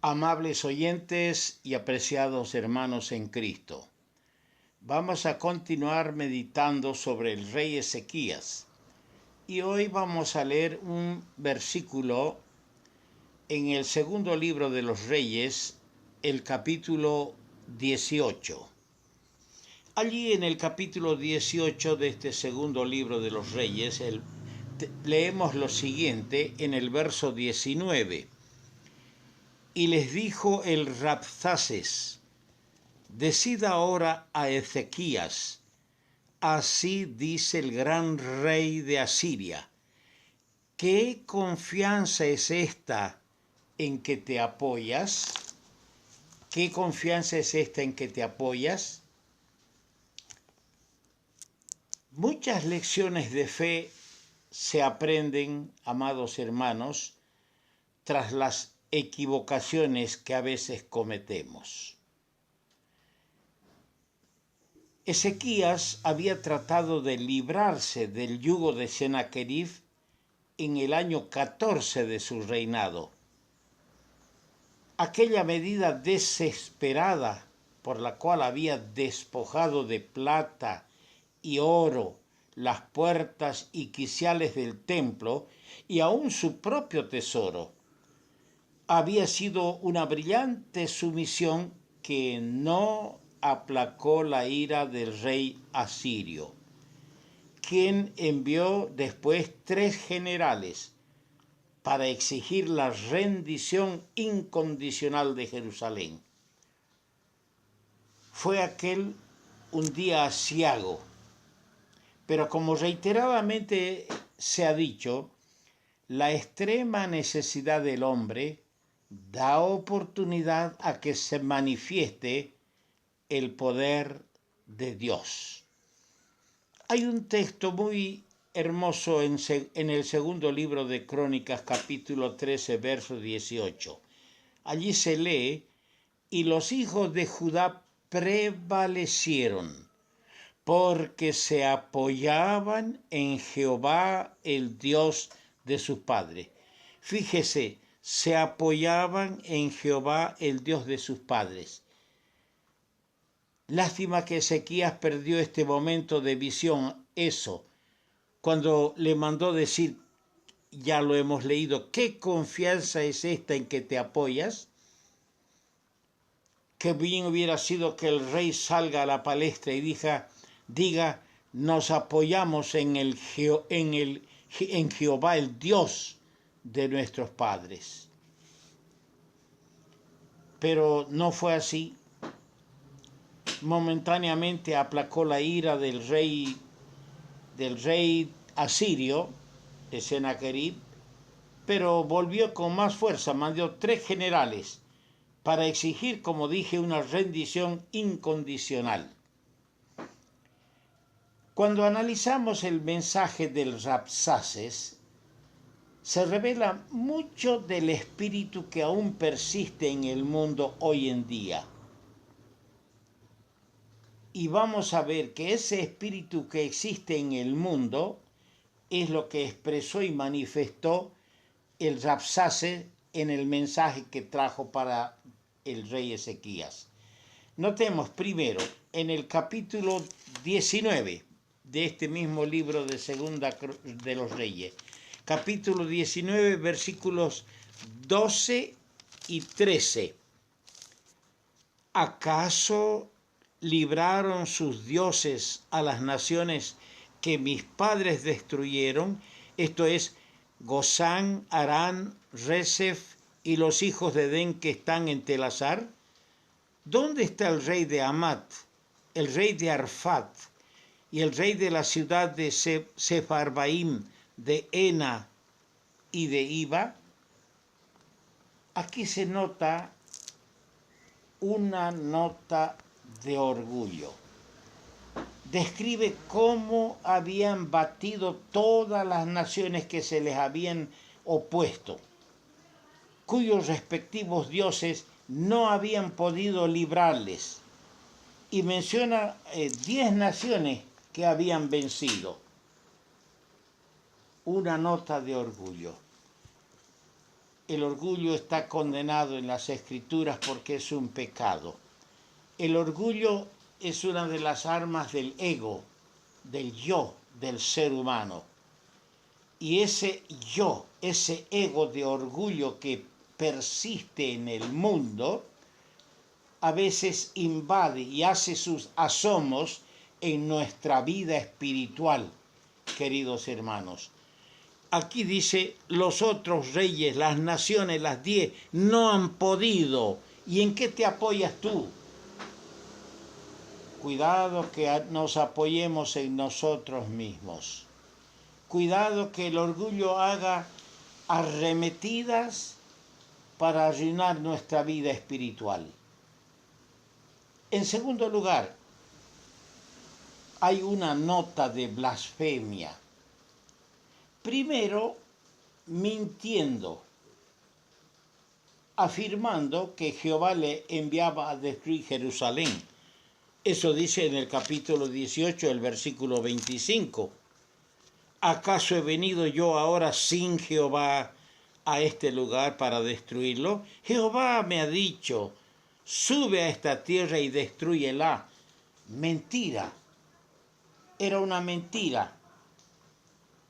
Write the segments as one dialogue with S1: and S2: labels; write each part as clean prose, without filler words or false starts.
S1: Amables oyentes y apreciados hermanos en Cristo, vamos a continuar meditando sobre el rey Ezequías y hoy vamos a leer un versículo en el segundo libro de los Reyes, el capítulo 18. Allí en el capítulo 18 de este segundo libro de los Reyes, leemos lo siguiente en el verso 19. Y les dijo el Rabsaces: decid ahora a Ezequías, así dice el gran rey de Asiria, ¿qué confianza es esta en que te apoyas? ¿Qué confianza es esta en que te apoyas? Muchas lecciones de fe se aprenden, amados hermanos, tras las equivocaciones que a veces cometemos. Ezequías había tratado de librarse del yugo de Sennacherib en el año 14 de su reinado. Aquella medida desesperada por la cual había despojado de plata y oro las puertas y quiciales del templo y aún su propio tesoro, había sido una brillante sumisión que no aplacó la ira del rey asirio, quien envió después 3 generales para exigir la rendición incondicional de Jerusalén. Fue aquel un día aciago, pero como reiteradamente se ha dicho, la extrema necesidad del hombre da oportunidad a que se manifieste el poder de Dios. Hay un texto muy hermoso en el segundo libro de Crónicas, capítulo 13, verso 18. Allí se lee: y los hijos de Judá prevalecieron, porque se apoyaban en Jehová, el Dios de sus padres. Fíjese, se apoyaban en Jehová, el Dios de sus padres. Lástima que Ezequías perdió este momento de visión, cuando le mandó decir, ya lo hemos leído, ¿qué confianza es esta en que te apoyas? Qué bien hubiera sido que el rey salga a la palestra y diga, nos apoyamos en Jehová, el Dios de nuestros padres. Pero no fue así. Momentáneamente aplacó la ira del rey asirio, de Sennacherib, pero volvió con más fuerza, mandó 3 generales para exigir, como dije, una rendición incondicional. Cuando analizamos el mensaje del Rabsaces, se revela mucho del espíritu que aún persiste en el mundo hoy en día. Y vamos a ver que ese espíritu que existe en el mundo es lo que expresó y manifestó el Rabsaces en el mensaje que trajo para el rey Ezequías. Notemos primero en el capítulo 19 de este mismo libro de Segunda de los Reyes, capítulo 19, versículos 12 y 13. ¿Acaso libraron sus dioses a las naciones que mis padres destruyeron? Esto es, Gozán, Harán, Resef y los hijos de Edén que están en Telasar. ¿Dónde está el rey de Amat, el rey de Arfat y el rey de la ciudad de Sefarbaim, de Ena y de Iba? Aquí se nota una nota de orgullo. Describe cómo habían batido todas las naciones que se les habían opuesto, cuyos respectivos dioses no habían podido librarles. Y menciona 10 naciones que habían vencido. Una nota de orgullo. El orgullo está condenado en las Escrituras porque es un pecado. El orgullo es una de las armas del ego, del yo, del ser humano. Y ese yo, ese ego de orgullo que persiste en el mundo, a veces invade y hace sus asomos en nuestra vida espiritual, queridos hermanos. Aquí dice, los otros reyes, las naciones, las 10, no han podido. ¿Y en qué te apoyas tú? Cuidado que nos apoyemos en nosotros mismos. Cuidado que el orgullo haga arremetidas para arruinar nuestra vida espiritual. En segundo lugar, hay una nota de blasfemia. Primero, mintiendo, afirmando que Jehová le enviaba a destruir Jerusalén. Eso dice en el capítulo 18, el versículo 25. ¿Acaso he venido yo ahora sin Jehová a este lugar para destruirlo? Jehová me ha dicho, sube a esta tierra y destrúyela. Mentira. Era una mentira.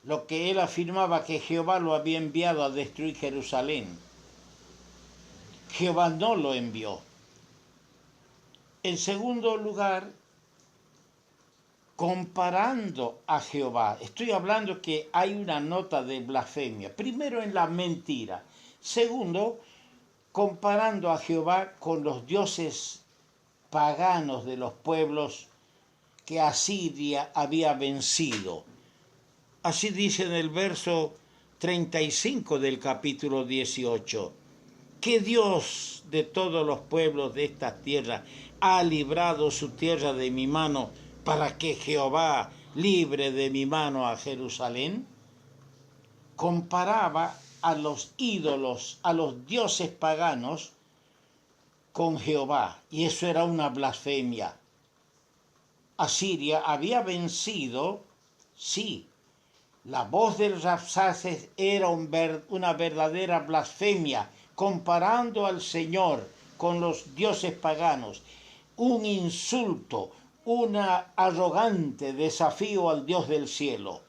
S1: Lo que él afirmaba que Jehová lo había enviado a destruir Jerusalén. Jehová no lo envió. En segundo lugar, comparando a Jehová. Estoy hablando que hay una nota de blasfemia. Primero en la mentira. Segundo, comparando a Jehová con los dioses paganos de los pueblos que Asiria había vencido. Así dice en el verso 35 del capítulo 18. Que Dios de todos los pueblos de esta tierra ha librado su tierra de mi mano para que Jehová libre de mi mano a Jerusalén. Comparaba a los ídolos, a los dioses paganos con Jehová, y eso era una blasfemia. Asiria había vencido, sí. La voz del Rabsaces era una verdadera blasfemia, comparando al Señor con los dioses paganos. Un insulto, un arrogante desafío al Dios del cielo.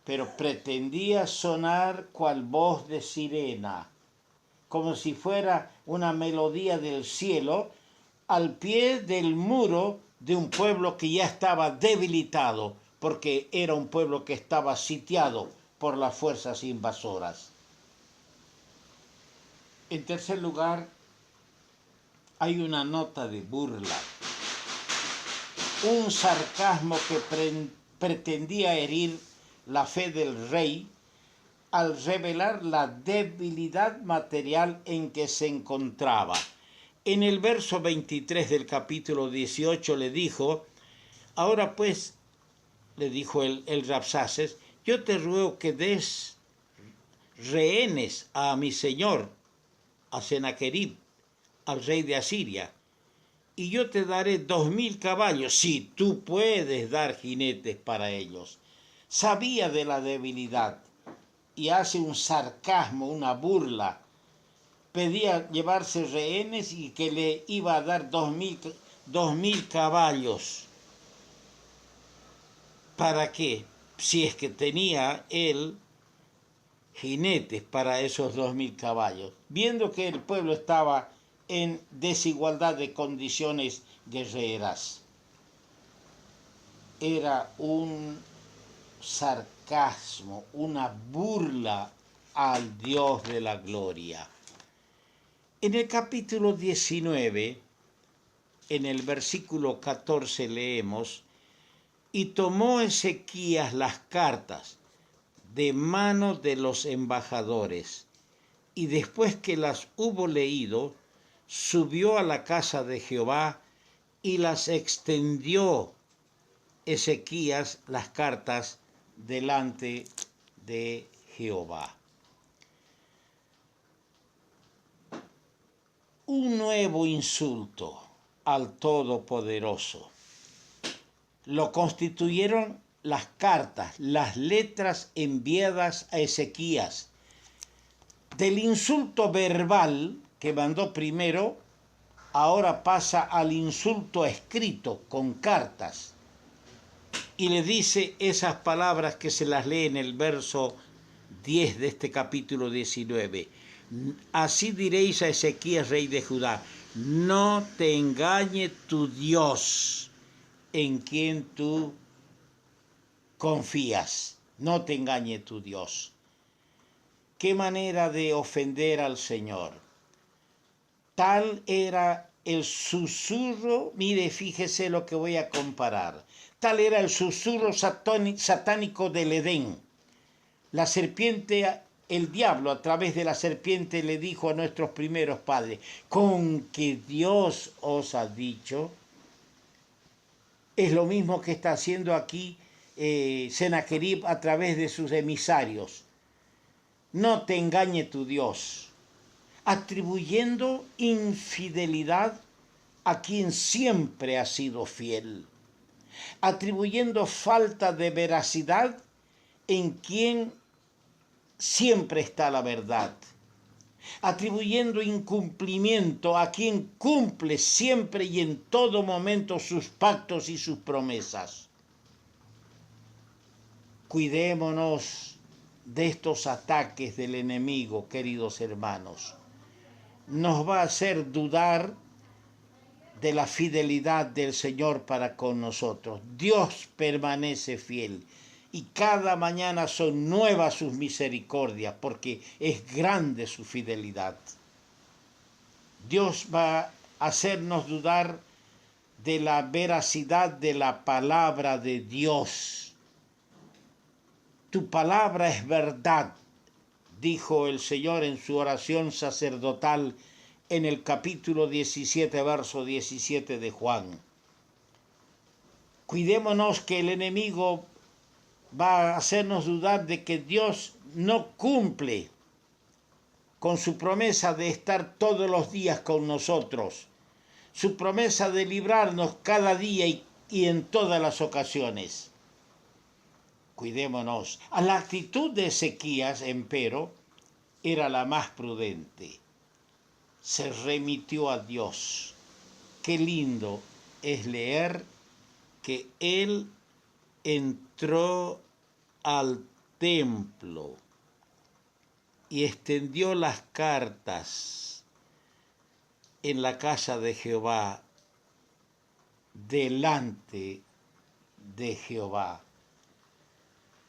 S1: Pero pretendía sonar cual voz de sirena, como si fuera una melodía del cielo, al pie del muro de un pueblo que ya estaba debilitado, porque era un pueblo que estaba sitiado por las fuerzas invasoras. En tercer lugar, hay una nota de burla, un sarcasmo que pretendía herir la fe del rey al revelar la debilidad material en que se encontraba. En el verso 23 del capítulo 18 le dijo, ahora pues, le dijo el Rabsaces, yo te ruego que des rehenes a mi señor, a Sennacherib, al rey de Asiria, y yo te daré 2000 caballos, si tú puedes dar jinetes para ellos. Sabía de la debilidad y hace un sarcasmo, una burla. Pedía llevarse rehenes y que le iba a dar 2000 caballos. ¿Para qué? Si es que tenía él jinetes para esos 2000 caballos. Viendo que el pueblo estaba en desigualdad de condiciones guerreras. Era un sarcasmo, una burla al Dios de la gloria. En el capítulo 19, en el versículo 14 leemos, y tomó Ezequías las cartas de mano de los embajadores, y después que las hubo leído, subió a la casa de Jehová y las extendió Ezequías las cartas delante de Jehová. Un nuevo insulto al Todopoderoso. Lo constituyeron las cartas, las letras enviadas a Ezequías, Del insulto verbal que mandó primero, ahora pasa al insulto escrito con cartas. Y le dice esas palabras que se las lee en el verso 10 de este capítulo 19. Así diréis a Ezequías, rey de Judá: no te engañe tu Dios, en quien tú confías. No te engañe tu Dios. Qué manera de ofender al Señor. Tal era el susurro, mire, fíjese lo que voy a comparar. Tal era el susurro satánico del Edén. La serpiente, el diablo a través de la serpiente le dijo a nuestros primeros padres: con que Dios os ha dicho. Es lo mismo que está haciendo aquí Sennacherib a través de sus emisarios. No te engañe tu Dios, atribuyendo infidelidad a quien siempre ha sido fiel, atribuyendo falta de veracidad en quien siempre está la verdad, atribuyendo incumplimiento a quien cumple siempre y en todo momento sus pactos y sus promesas. Cuidémonos de estos ataques del enemigo, queridos hermanos. Nos va a hacer dudar de la fidelidad del Señor para con nosotros. Dios permanece fiel y cada mañana son nuevas sus misericordias, porque es grande su fidelidad. Dios va a hacernos dudar de la veracidad de la palabra de Dios. Tu palabra es verdad, dijo el Señor en su oración sacerdotal en el capítulo 17, verso 17 de Juan. Cuidémonos que el enemigo va a hacernos dudar de que Dios no cumple con su promesa de estar todos los días con nosotros, su promesa de librarnos cada día y en todas las ocasiones. Cuidémonos. La actitud de Ezequías, empero, era la más prudente. Se remitió a Dios. Qué lindo es leer que él entró al templo y extendió las cartas en la casa de Jehová, delante de Jehová.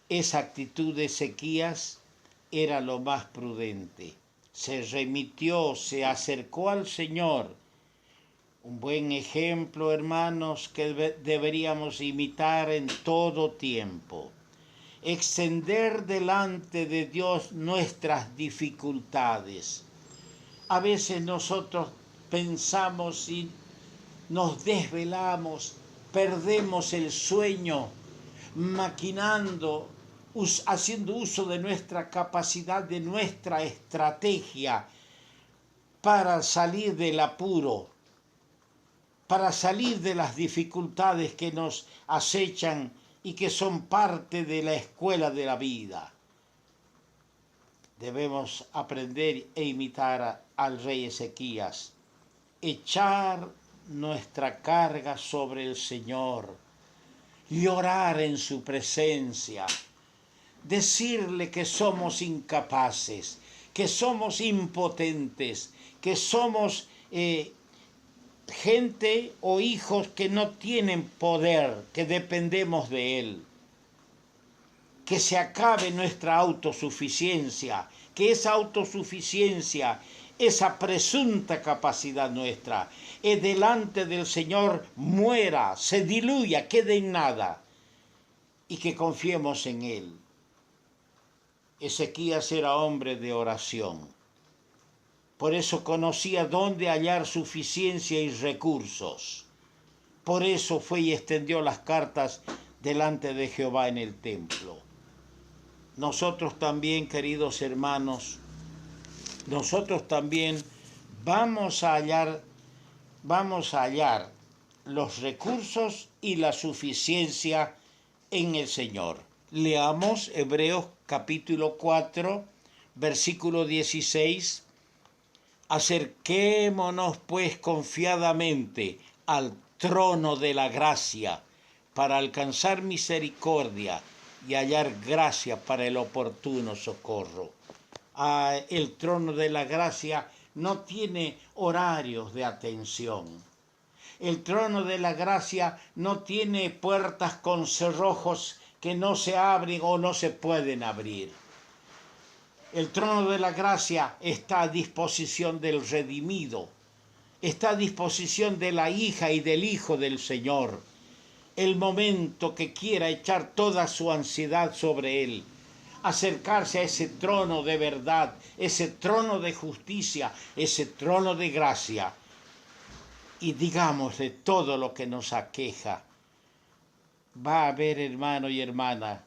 S1: Esa actitud de Ezequías era lo más prudente. Se remitió, se acercó al Señor. Un buen ejemplo, hermanos, que deberíamos imitar en todo tiempo. Extender delante de Dios nuestras dificultades. A veces nosotros pensamos y nos desvelamos, perdemos el sueño, maquinando, haciendo uso de nuestra capacidad, de nuestra estrategia para salir del apuro, para salir de las dificultades que nos acechan y que son parte de la escuela de la vida. Debemos aprender e imitar al rey Ezequías, echar nuestra carga sobre el Señor, llorar en su presencia, decirle que somos incapaces, que somos impotentes, que somos gente o hijos que no tienen poder, que dependemos de Él. Que se acabe nuestra autosuficiencia, que esa autosuficiencia, esa presunta capacidad nuestra, delante del Señor muera, se diluya, quede en nada, y que confiemos en Él. Ezequías era hombre de oración. Por eso conocía dónde hallar suficiencia y recursos. Por eso fue y extendió las cartas delante de Jehová en el templo. Nosotros también, queridos hermanos, nosotros también vamos a hallar los recursos y la suficiencia en el Señor. Leamos Hebreos capítulo 4, Versículo 16. Acerquémonos pues confiadamente al trono de la gracia para alcanzar misericordia y hallar gracia para el oportuno socorro. El trono de la gracia no tiene horarios de atención. El trono de la gracia no tiene puertas con cerrojos que no se abren o no se pueden abrir. El trono de la gracia está a disposición del redimido, está a disposición de la hija y del hijo del Señor. El momento que quiera echar toda su ansiedad sobre él, acercarse a ese trono de verdad, ese trono de justicia, ese trono de gracia, y digamos de todo lo que nos aqueja. Va a haber, hermano y hermana,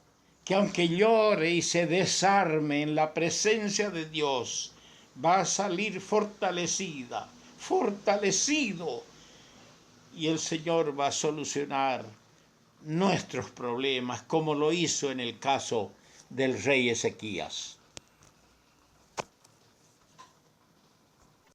S1: que aunque llore y se desarme en la presencia de Dios, va a salir fortalecida, fortalecido, y el Señor va a solucionar nuestros problemas, como lo hizo en el caso del rey Ezequías.